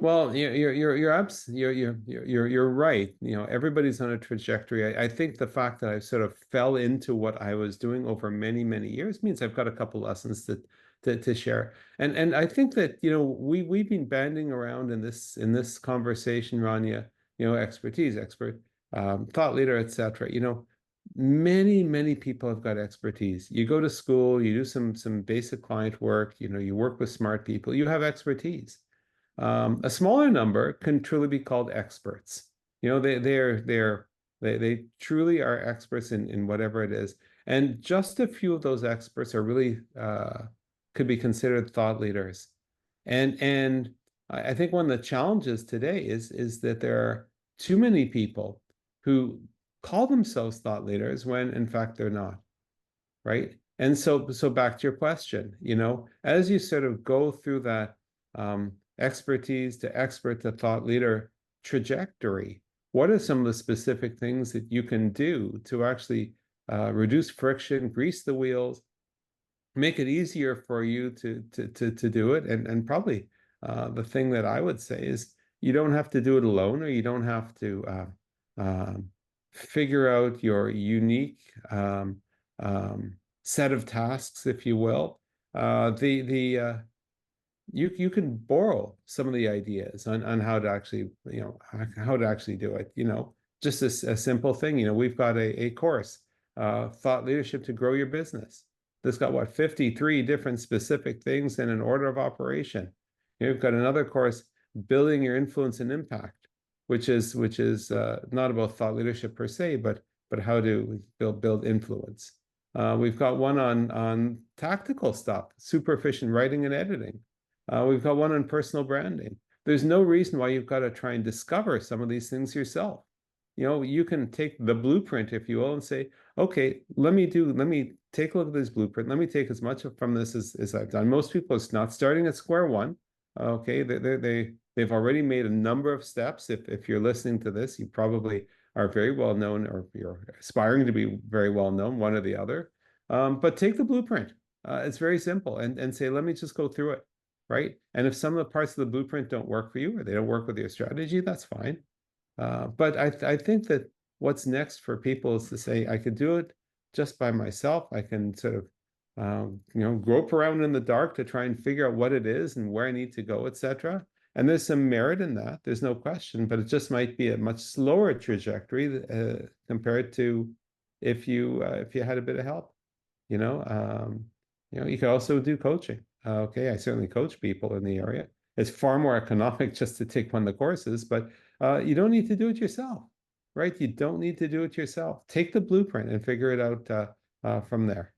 Well, you're right. Everybody's on a trajectory. I think the fact that I sort of fell into what I was doing over many years means I've got a couple lessons to share. And I think that, we've been banding around in this conversation, Rania, expertise, expert, thought leader, etc. Many people have got expertise. You go to school, you do some basic client work, you work with smart people, you have expertise. A smaller number can truly be called experts. They truly are experts in whatever it is. And just a few of those experts are really could be considered thought leaders. And I think one of the challenges today is that there are too many people who call themselves thought leaders when in fact they're not, right? And so back to your question, as you sort of go through that expertise to expert to thought leader trajectory, what are some of the specific things that you can do to actually reduce friction, grease the wheels, make it easier for you to do it? And probably the thing that I would say is you don't have to do it alone, or you don't have to figure out your unique set of tasks, if you will. You can borrow some of the ideas on how to actually, how to actually do it. Just a simple thing. We've got a course, thought leadership to grow your business. That's got what, 53 different specific things in an order of operation. You've got another course, building your influence and impact, which is not about thought leadership per se, but how to build influence. We've got one on tactical stuff, super efficient writing and editing. We've got one on personal branding. There's no reason why you've got to try and discover some of these things yourself. You can take the blueprint, if you will, and say, okay, let me take a look at this blueprint. Let me take as much from this as I've done. Most people are not starting at square one. Okay, they've already made a number of steps. If you're listening to this, you probably are very well known, or you're aspiring to be very well known, one or the other. But take the blueprint. It's very simple, and say, let me just go through it, right? And if some of the parts of the blueprint don't work for you, or they don't work with your strategy, that's fine. But I think that what's next for people is to say, I could do it just by myself. I can sort of, grope around in the dark to try and figure out what it is and where I need to go, etc. And there's some merit in that. There's no question, but it just might be a much slower trajectory compared to if you had a bit of help. You could also do coaching. Okay, I certainly coach people in the area. It's far more economic just to take one of the courses, but you don't need to do it yourself, right? You don't need to do it yourself. Take the blueprint and figure it out from there.